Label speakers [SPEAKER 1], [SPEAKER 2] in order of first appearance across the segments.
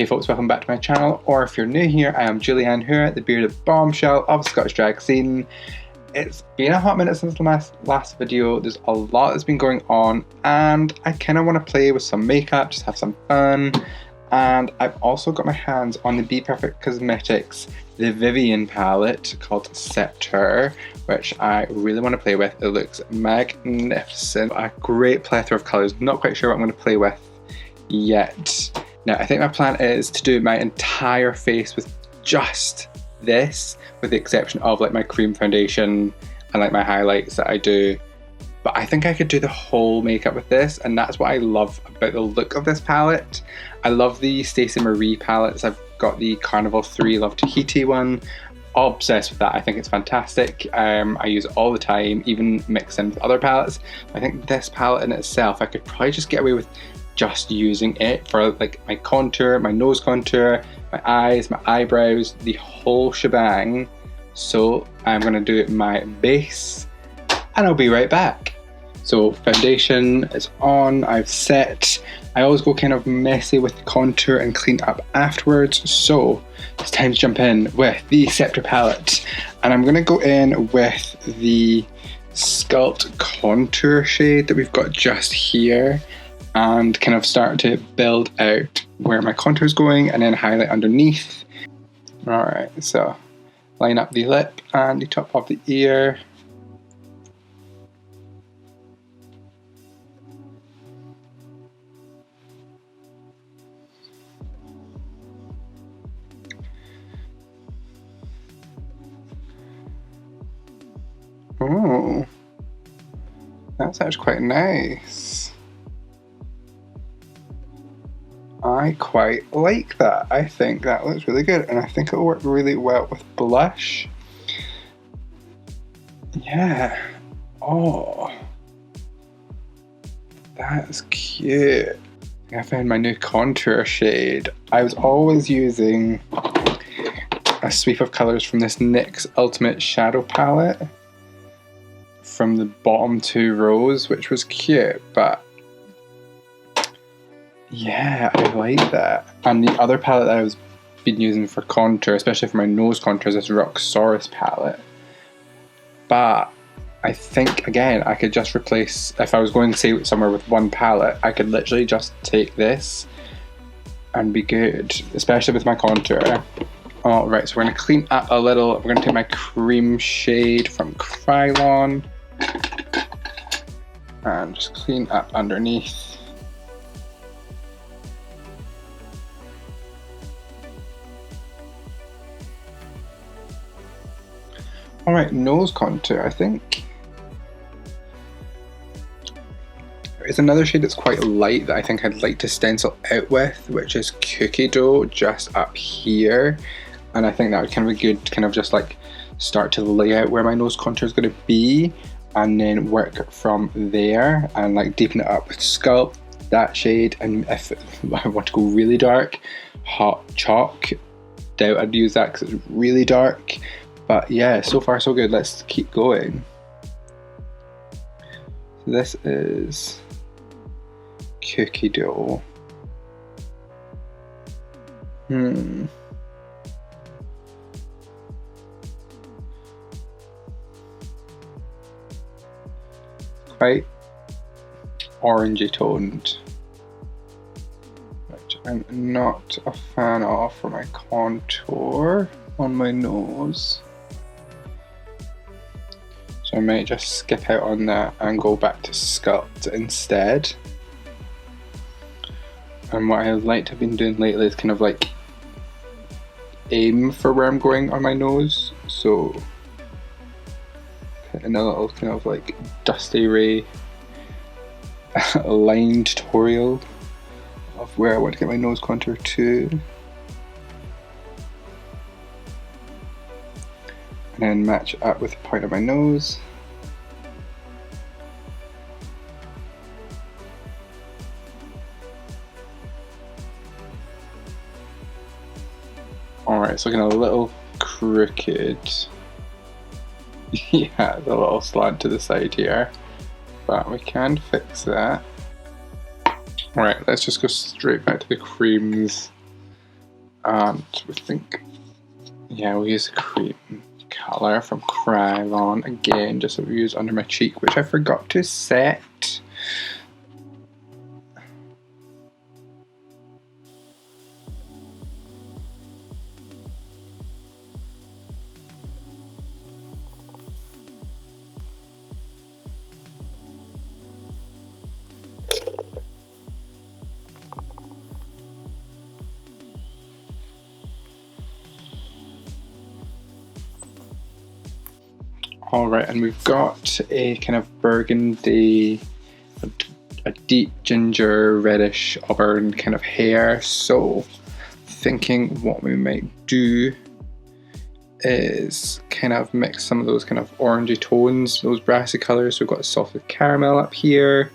[SPEAKER 1] Hey folks, welcome back to my channel, or if you're new here, I am Julianne Hoore, the bearded bombshell of Scottish drag scene. It's been a hot minute since the last video. There's a lot that's been going on, and I kind of want to play with some makeup, just have some fun. And I've also got my hands on the BPerfect Cosmetics, the Vivienne palette called Sceptre, which I really want to play with. It looks magnificent. A great plethora of colours. Not quite sure what I'm going to play with yet. Now, I think my plan is to do my entire face with just this, with the exception of like my cream foundation and like my highlights that I do. But I think I could do the whole makeup with this, and that's what I love about the look of this palette. I love the Stacey Marie palettes. I've got the Carnival 3 Love Tahiti one. Obsessed with that. I think it's fantastic. I use it all the time, even mixed in with other palettes. I think this palette in itself, I could probably just get away with just using it for like my contour, my nose contour, my eyes, my eyebrows, the whole shebang. So I'm going to do my base and I'll be right back. So foundation is on, I've set. I always go kind of messy with the contour and clean up afterwards. So it's time to jump in with the Sceptre palette. And I'm going to go in with the Sculpt contour shade that we've got just here, and kind of start to build out where my contour is going and then highlight underneath. Alright, so line up the lip and the top of the ear. Oh, that's actually quite nice. I quite like that. I think that looks really good, and I think it'll work really well with blush. Yeah. Oh, that's cute. I found my new contour shade. I was always using a sweep of colours from this NYX Ultimate Shadow palette from the bottom 2 rows, which was cute, but yeah, I like that. And the other palette that I've been using for contour, especially for my nose contour, is this Roxxsaurus palette. But I think, again, I could just replace, if I was going to say somewhere with one palette, I could literally just take this and be good, especially with my contour. Alright, so we're going to clean up a little. We're going to take my cream shade from Krylon and just clean up underneath. Alright, nose contour, I think. There's another shade that's quite light that I think I'd like to stencil out with, which is Cookie Dough, just up here. And I think that would kind of be good to kind of just like start to lay out where my nose contour is going to be, and then work from there and like deepen it up with Sculpt, that shade. And if I want to go really dark, Hot Chalk. Doubt I'd use that because it's really dark. But yeah, so far so good. Let's keep going. So this is Cookie Dough. Quite orangey toned, which I'm not a fan of for my contour on my nose. So I might just skip out on that and go back to Sculpt instead. And what I like to have been doing lately is kind of like aim for where I'm going on my nose. So in a little kind of like Dusty Ray line tutorial of where I want to get my nose contour to. And then match it up with the point of my nose. Alright, it's looking a little crooked. Yeah, the little slant to the side here. But we can fix that. Alright, let's just go straight back to the creams And we think, yeah, we'll use a cream colour from Krylon again, just so we use under my cheek, which I forgot to set. Alright, and we've got a kind of burgundy, a deep ginger, reddish auburn kind of hair, so thinking what we might do is kind of mix some of those kind of orangey tones, those brassy colours. So we've got salted caramel up here,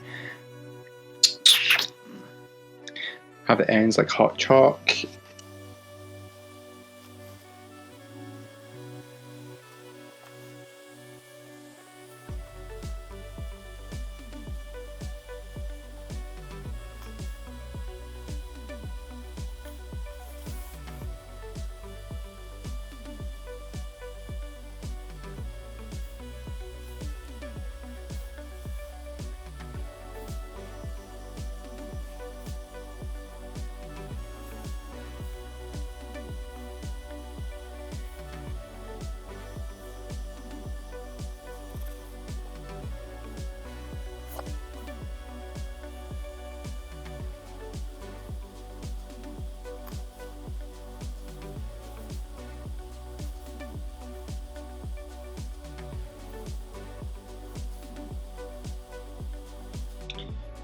[SPEAKER 1] have the ends like hot chalk.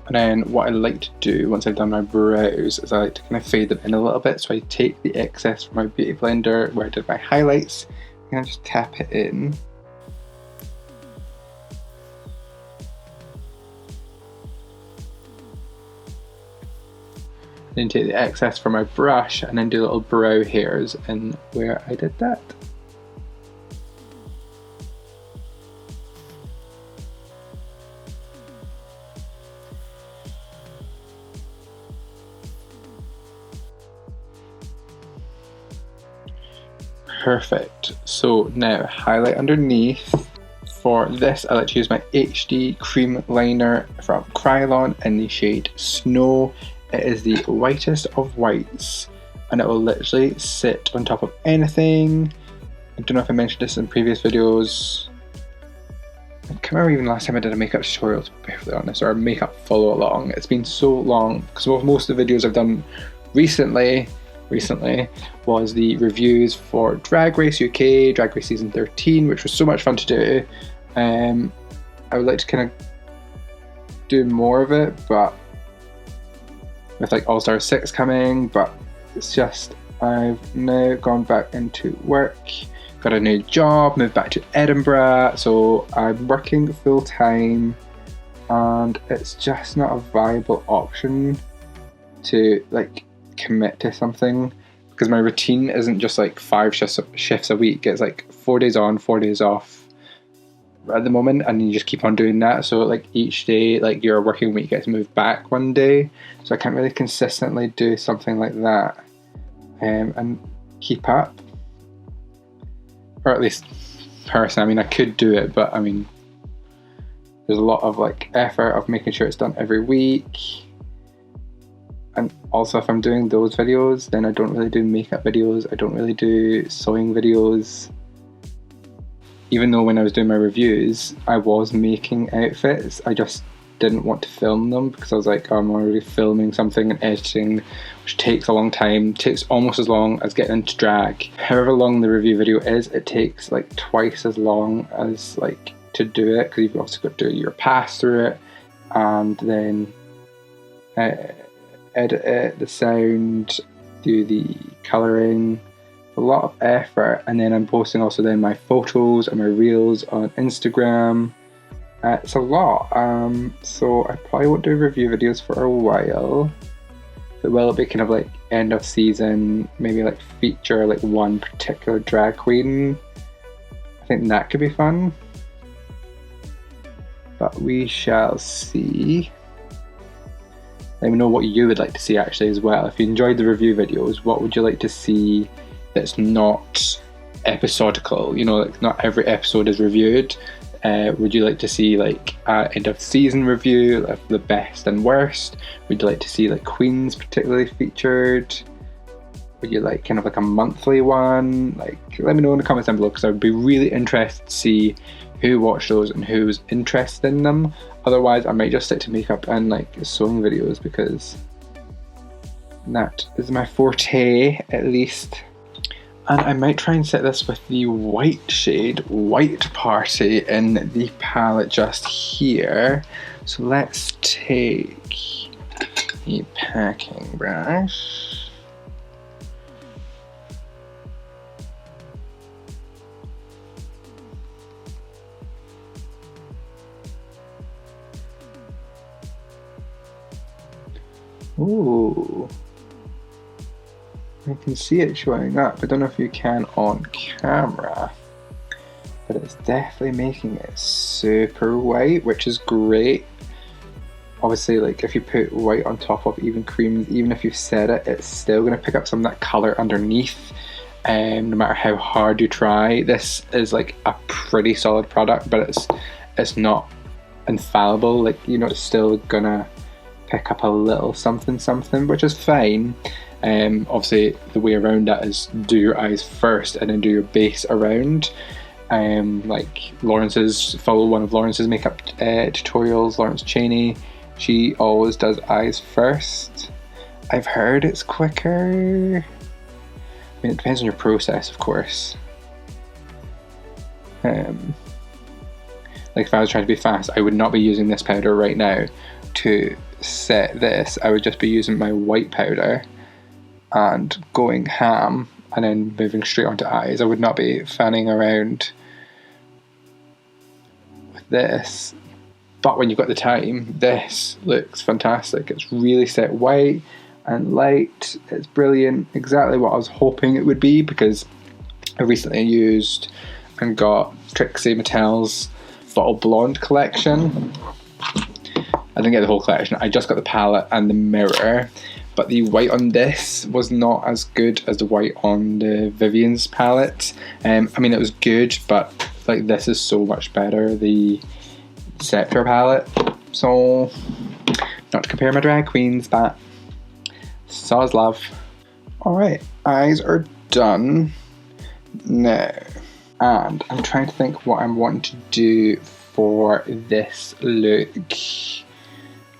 [SPEAKER 1] And then what I like to do once I've done my brows is I like to kind of fade them in a little bit. So I take the excess from my beauty blender where I did my highlights and I just tap it in. Then take the excess from my brush and then do little brow hairs in where I did that. Perfect. So now highlight underneath. For this, I like to use my HD cream liner from Krylon in the shade Snow. It is the whitest of whites and it will literally sit on top of anything. I don't know if I mentioned this in previous videos. I can't remember even last time I did a makeup tutorial, to be perfectly honest, or a makeup follow along. It's been so long because most of the videos I've done recently was the reviews for Drag Race UK, Drag Race Season 13, which was so much fun to do. I would like to kind of do more of it, but with like All Star 6 coming, but it's just I've now gone back into work, got a new job, moved back to Edinburgh, so I'm working full time and it's just not a viable option to like commit to something because my routine isn't just like 5 shifts a week. It's like 4 days on, 4 days off at the moment, and you just keep on doing that. So like each day, like your working week gets moved back one day, so I can't really consistently do something like that and keep up, or at least personally. I mean, I could do it, but I mean, there's a lot of like effort of making sure it's done every week. And also if I'm doing those videos, then I don't really do makeup videos, I don't really do sewing videos. Even though when I was doing my reviews, I was making outfits, I just didn't want to film them because I was like, oh, I'm already filming something and editing, which takes a long time, takes almost as long as getting into drag. However long the review video is, it takes like twice as long as like to do it, because you've also got to do your pass through it and then edit it, the sound, do the colouring, a lot of effort. And then I'm posting also then my photos and my reels on Instagram. It's a lot, so I probably won't do review videos for a while, but will it be kind of like end of season, maybe like feature like one particular drag queen? I think that could be fun, but we shall see. Let me know what you would like to see actually as well. If you enjoyed the review videos, what would you like to see that's not episodical? You know, like not every episode is reviewed. Would you like to see like end of season review of the best and worst? Would you like to see like queens particularly featured? Would you like kind of like a monthly one? Like, let me know in the comments down below, because I would be really interested to see who watched those and who's interested in them. Otherwise, I might just stick to makeup and like sewing videos, because that is my forte at least. And I might try and set this with the white shade, White Party, in the palette just here. So let's take a packing brush. Ooh, I can see it showing up. I don't know if you can on camera, but it's definitely making it super white, which is great. Obviously, like if you put white on top of even creams, even if you set it, it's still going to pick up some of that colour underneath, no matter how hard you try. This is like a pretty solid product, but it's not infallible. Like, you know, it's still gonna pick up a little something, which is fine. Obviously the way around that is do your eyes first and then do your base around. Like follow one of Lawrence's makeup tutorials, Lawrence Cheney. She always does eyes first. I've heard it's quicker. I mean, it depends on your process, of course. Like if I was trying to be fast, I would not be using this powder right now to set this. I would just be using my white powder and going ham and then moving straight onto eyes. I would not be fanning around with this. But when you've got the time, this looks fantastic. It's really set white and light. It's brilliant. Exactly what I was hoping it would be, because I recently used and got Trixie Mattel's Bottle Blonde collection. I didn't get the whole collection, I just got the palette and the mirror, but the white on this was not as good as the white on the Vivienne's palette. I mean, it was good, but like this is so much better, the Sceptre palette. So, not to compare my drag queens, but saw's love. Alright, eyes are done now, and I'm trying to think what I'm wanting to do for this look.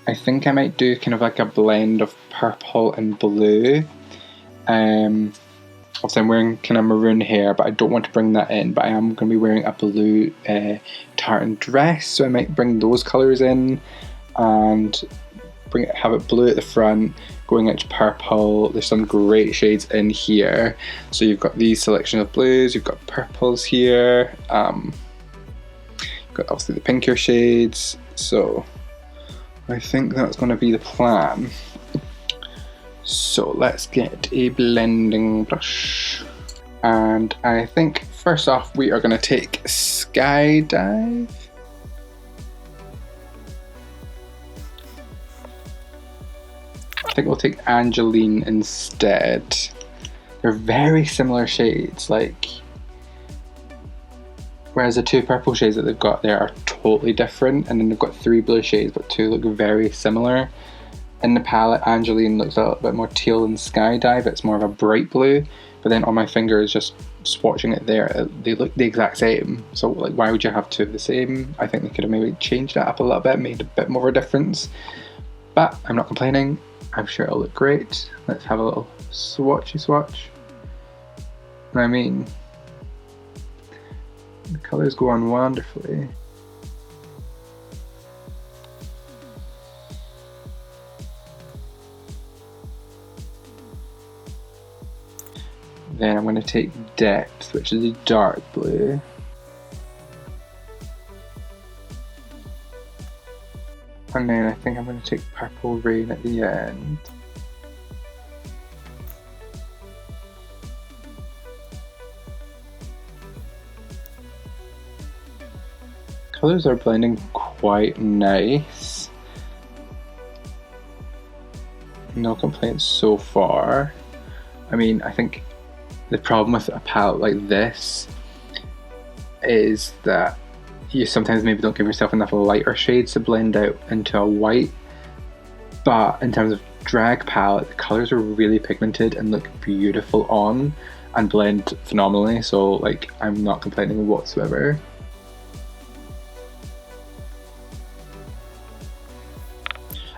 [SPEAKER 1] I think I might do kind of like a blend of purple and blue. Obviously I'm wearing kind of maroon hair, but I don't want to bring that in, but I am going to be wearing a blue tartan dress, so I might bring those colours in and have it blue at the front, going into purple. There's some great shades in here. So you've got these selection of blues, you've got purples here, you've got obviously the pinkier shades, so I think that's going to be the plan. So let's get a blending brush. And I think first off we are going to take Skydive. I think we'll take Angeline instead. They're very similar shades, like, whereas the two purple shades that they've got there are totally different, and then they've got three blue shades, but two look very similar. In the palette, Angeline looks a little bit more teal than Skydive, it's more of a bright blue, but then on my fingers, just swatching it there, they look the exact same. So like, why would you have two of the same? I think they could have maybe changed that up a little bit, made a bit more of a difference. But I'm not complaining, I'm sure it'll look great. Let's have a little swatchy swatch. I mean, the colours go on wonderfully. Then I'm going to take Depth, which is a dark blue. And then I think I'm going to take Purple Rain at the end. Colours are blending quite nice. no complaints so far. I mean, I think the problem with a palette like this is that you sometimes maybe don't give yourself enough lighter shades to blend out into a white, but in terms of drag palette, the colours are really pigmented and look beautiful on and blend phenomenally, so like I'm not complaining whatsoever.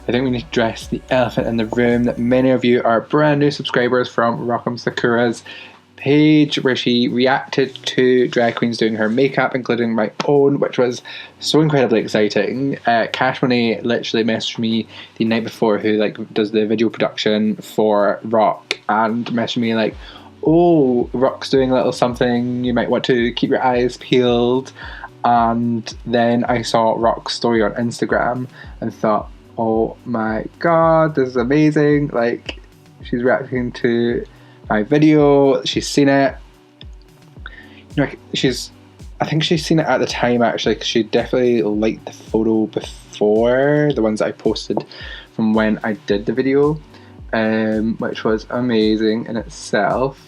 [SPEAKER 1] I think we need to address the elephant in the room that many of you are brand new subscribers from Rock'em Sakura's page, where she reacted to drag queens doing her makeup, including my own, which was so incredibly exciting. Cash Money literally messaged me the night before, who like does the video production for Rock, and messaged me like, oh, Rock's doing a little something, you might want to keep your eyes peeled. And then I saw Rock's story on Instagram and thought, oh my god, this is amazing. Like, she's reacting to my video, she's seen it. You know, I think she's seen it at the time actually, because she definitely liked the photo before, the ones that I posted from when I did the video, which was amazing in itself.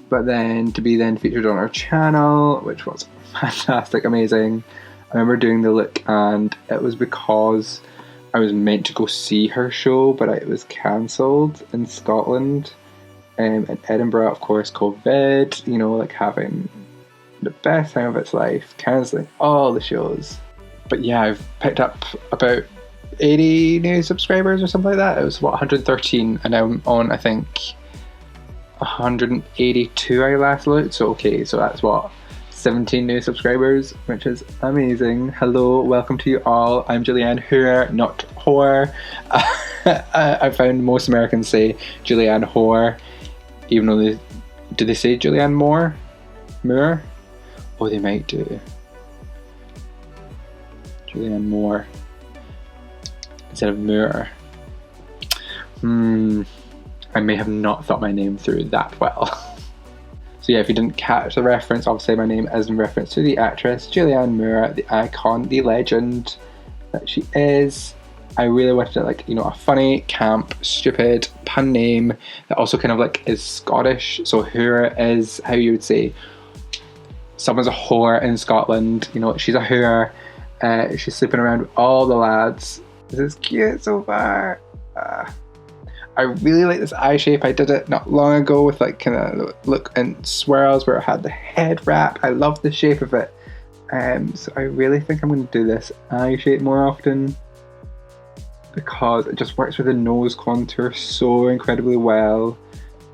[SPEAKER 1] But then to be then featured on our channel, which was fantastic, amazing. I remember doing the look, and it was because I was meant to go see her show, but it was cancelled in Scotland. In Edinburgh, of course, COVID, you know, like having the best time of its life, cancelling all the shows. But yeah, I've picked up about 80 new subscribers or something like that. It was what, 113, and I'm on, I think, 182 I last looked. So okay, so that's what, 17 new subscribers, which is amazing. Hello, welcome to you all. I'm Julianne Hoore, not Hoare. I found most Americans say Julianne Hoore, even though do they say Julianne Moore? Moore? Oh, they might do. Julianne Moore instead of Moore. I may have not thought my name through that well. So yeah, if you didn't catch the reference, obviously my name is in reference to the actress Julianne Moore, the icon, the legend that she is. I really wanted it, like, you know, a funny, camp, stupid, pun name that also kind of like is Scottish. So Hoore is how you would say someone's a whore in Scotland. You know, she's a Hoore. She's sleeping around with all the lads. This is cute so far. I really like this eye shape. I did it not long ago with like kind of look and swirls where it had the head wrap. I love the shape of it. So I really think I'm going to do this eye shape more often, because it just works with the nose contour so incredibly well.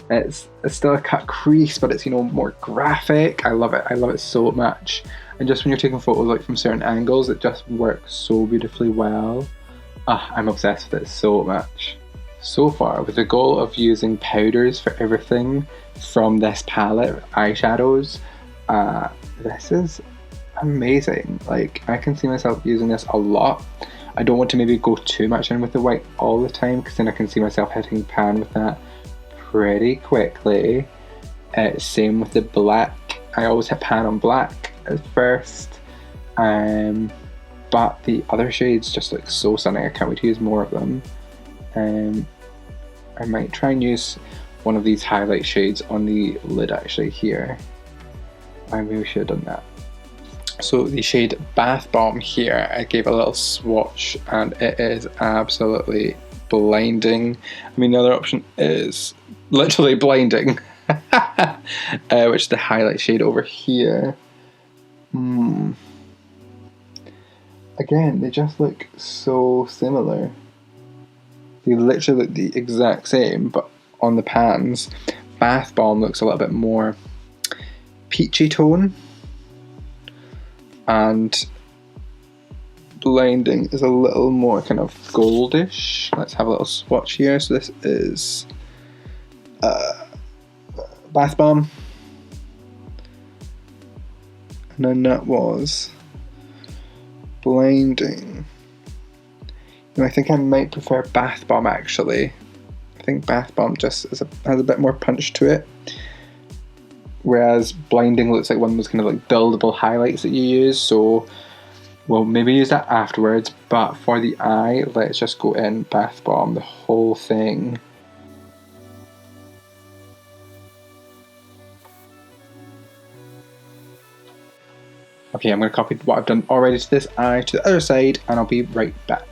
[SPEAKER 1] It's still a cut crease, but it's, you know, more graphic. I love it. I love it so much. And just when you're taking photos like from certain angles, it just works so beautifully well. I'm obsessed with it so much. So far, with the goal of using powders for everything from this palette, eyeshadows, this is amazing. Like, I can see myself using this a lot. I don't want to maybe go too much in with the white all the time, because then I can see myself hitting pan with that pretty quickly. Same with the black. I always hit pan on black at first, but the other shades just look so stunning. I can't wait to use more of them. I might try and use one of these highlight shades on the lid actually here. I maybe should have done that. So the shade Bath Bomb here, I gave a little swatch and it is absolutely blinding. I mean, the other option is literally blinding, which is the highlight shade over here. Again, they just look so similar. They literally look the exact same, but on the pans, Bath Bomb looks a little bit more peachy tone, and Blinding is a little more kind of goldish. Let's have a little swatch here. So this is Bath Bomb, and then that was Blinding. I think I might prefer Bath Bomb actually. I think Bath Bomb just has a bit more punch to it, whereas Blinding looks like one of those kind of like buildable highlights that you use. So We'll maybe use that afterwards, but for the eye, let's just go in bath bomb the whole thing. Okay, I'm going to copy what I've done already to this eye to the other side, and I'll be right back.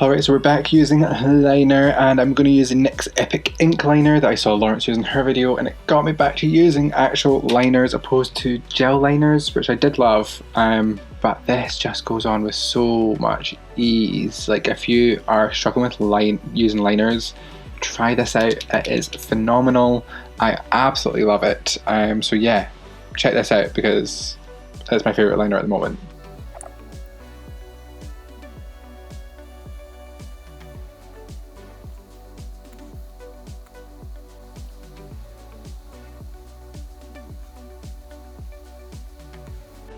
[SPEAKER 1] Alright, so we're back using liner, and I'm going to use the NYX Epic Ink Liner that I saw Lawrence use in her video, and it got me back to using actual liners opposed to gel liners, which I did love, but this just goes on with so much ease. Like, if you are struggling with using liners, try this out. It is phenomenal. I absolutely love it. So yeah, check this out because it's my favourite liner at the moment.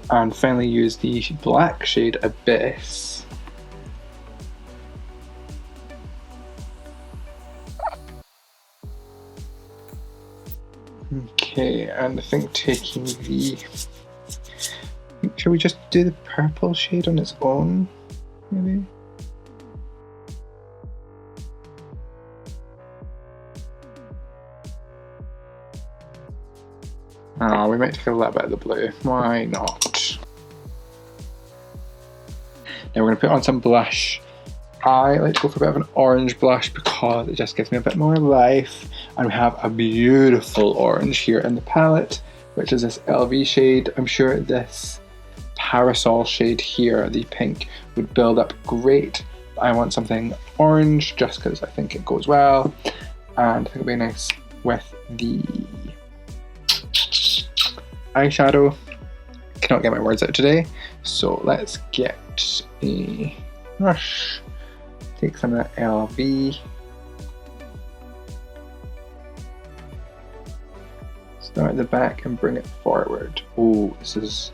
[SPEAKER 1] And finally use the black shade Abyss. Okay, and I think taking the... Should we just do the purple shade on its own, maybe? Oh, we might take a little bit of the blue. Why not? Now we're going to put on some blush. I like to go for a bit of an orange blush because it just gives me a bit more life. And we have a beautiful orange here in the palette, which is this LV shade. I'm sure this parasol shade here, the pink, would build up great. I want something orange just because I think it goes well. And I think it'll be nice with the eyeshadow. Cannot get my words out today, so let's get a brush. Take some of that LV. Start at the back and bring it forward. Oh, this is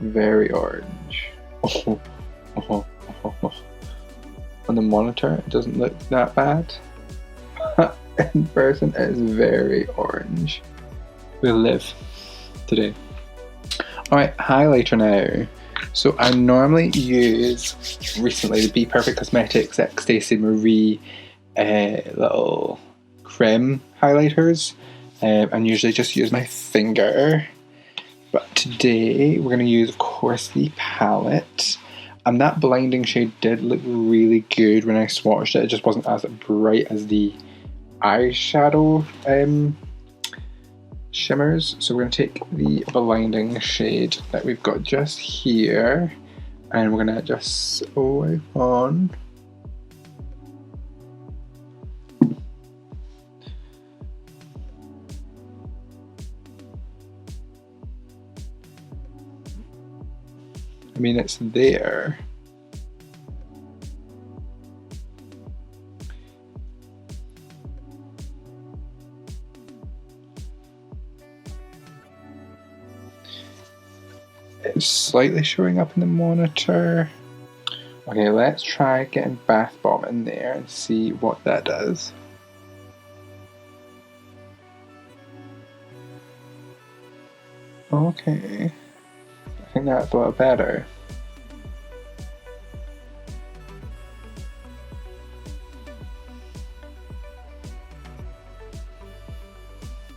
[SPEAKER 1] very orange. Oh, oh, oh, oh. On the monitor, it doesn't look that bad. In person, it is very orange. We'll live today. Alright, highlighter now. So I normally use recently the BPerfect Cosmetics Stacey Marie little creme highlighters, and usually just use my finger. But today we're going to use, of course, the palette. And that blinding shade did look really good when I swatched it. It just wasn't as bright as the eyeshadow shimmers. So we're going to take the blinding shade that we've got just here, and we're going to just swipe on. I mean, it's there. It's slightly showing up in the monitor. Okay, let's try getting bath bomb in there and see what that does. Okay, I think that's a lot better.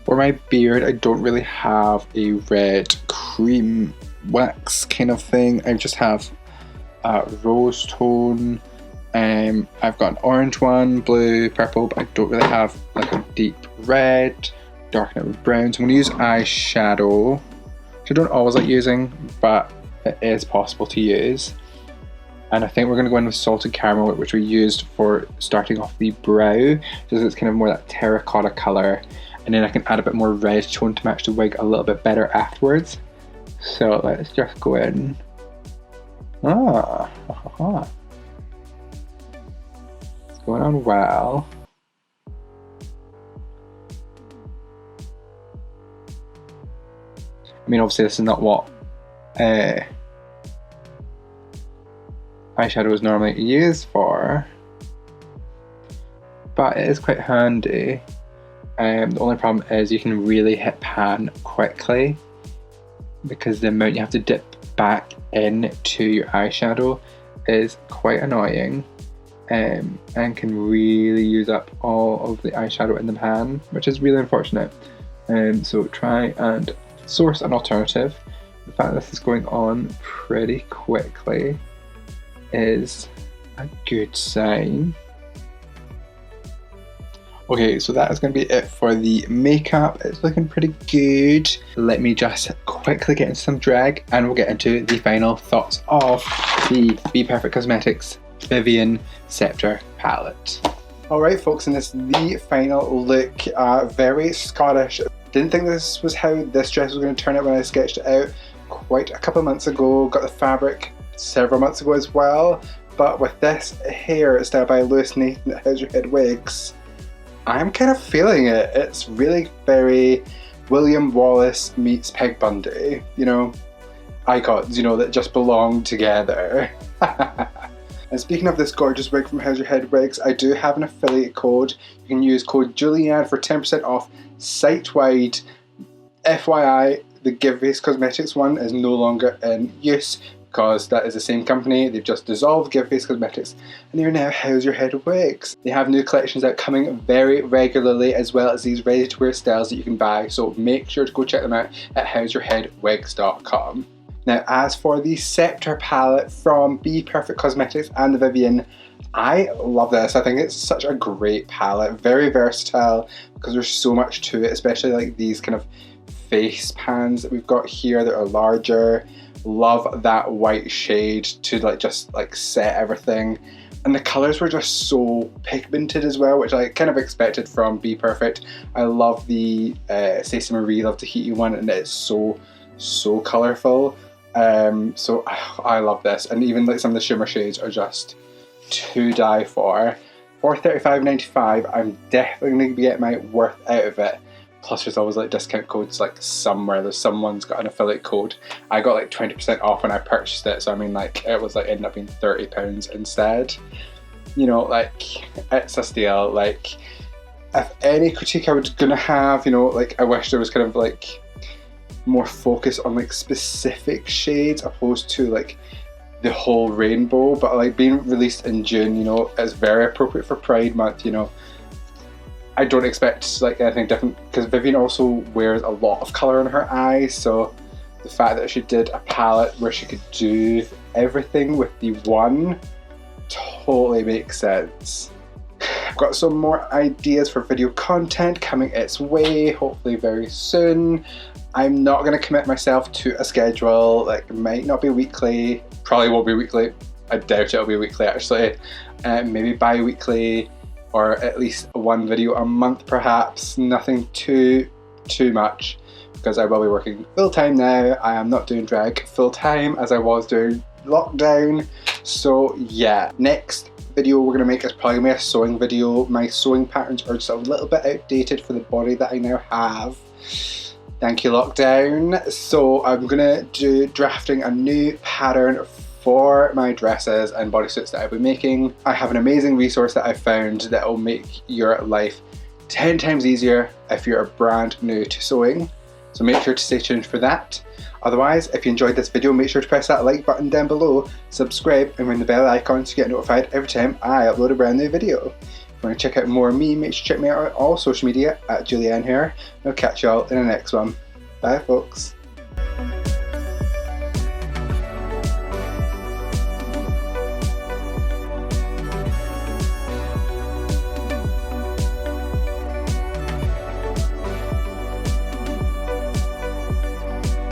[SPEAKER 1] For my beard, I don't really have a red cream wax kind of thing. I just have a rose tone. I've got an orange one, blue, purple, but I don't really have like a deep red, darken it with brown. So I'm going to use eyeshadow, which I don't always like using, but it is possible to use. And I think we're going to go in with Salted Caramel, which we used for starting off the brow, because it's kind of more that terracotta colour. And then I can add a bit more red tone to match the wig a little bit better afterwards. So let's just go in. It's going on well. I mean, obviously this is not what eyeshadow is normally used for, but it is quite handy. The only problem is you can really hit pan quickly because the amount you have to dip back into your eyeshadow is quite annoying, and can really use up all of the eyeshadow in the pan, which is really unfortunate. So try and source an alternative. The fact that this is going on pretty quickly is a good sign. Okay, so that is going to be it for the makeup. It's looking pretty good. Let me just quickly get into some drag and we'll get into the final thoughts of the BPerfect Cosmetics Vivienne Sceptre palette. Alright folks, and this is the final look. Very Scottish. Didn't think this was how this dress was going to turn out when I sketched it out quite a couple of months ago. Got the fabric several months ago as well. But with this hair styled by Lewis Nathan at How's Your Head Wigs, I'm kind of feeling it. It's really very William Wallace meets Peg Bundy, you know, icons, you know, that just belong together. And speaking of this gorgeous wig from How's Your Head Wigs, I do have an affiliate code. You can use code Julianne for 10% off site-wide. FYI, the GiveFace Cosmetics one is no longer in use, because that is the same company. They've just dissolved GiveFace Cosmetics and they're now How's Your Head Wigs. They have new collections out coming very regularly, as well as these ready to wear styles that you can buy, so make sure to go check them out at howsyourheadwigs.com. Now as for the Sceptre palette from BPerfect Cosmetics and the Vivienne, I love this. I think it's such a great palette, very versatile because there's so much to it, especially like these kind of face pans that we've got here that are larger. Love that white shade to like just like set everything, and the colours were just so pigmented as well, which I kind of expected from BPerfect. I love the Stacey Marie Love Tahiti one, and it's so colourful. So I love this, and even like some of the shimmer shades are just to die for. For $35.95, I'm definitely going to get my worth out of it. Plus there's always like discount codes like somewhere. There's someone's got an affiliate code. I got like 20% off when I purchased it, so I mean like it was like ended up being £30 instead. You know, like it's a steal. Like if any critique I was gonna have, you know, like I wish there was kind of like more focus on like specific shades opposed to like the whole rainbow, but like being released in June, you know, is very appropriate for Pride Month, you know. I don't expect like anything different because Vivienne also wears a lot of colour in her eyes, so the fact that she did a palette where she could do everything with the one totally makes sense. I've got some more ideas for video content coming its way, hopefully very soon. I'm not going to commit myself to a schedule, like it might not be weekly, probably won't be weekly, I doubt it'll be weekly actually, maybe bi-weekly, or at least one video a month perhaps, nothing too much, because I will be working full time now. I am not doing drag full time as I was doing lockdown, so yeah. Next video we're going to make is probably going to be a sewing video. My sewing patterns are just a little bit outdated for the body that I now have. Thank you lockdown. So I'm going to do drafting a new pattern for my dresses and bodysuits that I'll be making. I have an amazing resource that I found that will make your life 10 times easier if you're brand new to sewing. So make sure to stay tuned for that. Otherwise, if you enjoyed this video, make sure to press that like button down below, subscribe and ring the bell icon to get notified every time I upload a brand new video. If you want to check out more of me, make sure to check me out on all social media at Julianne Hoore. I'll catch y'all in the next one. Bye folks.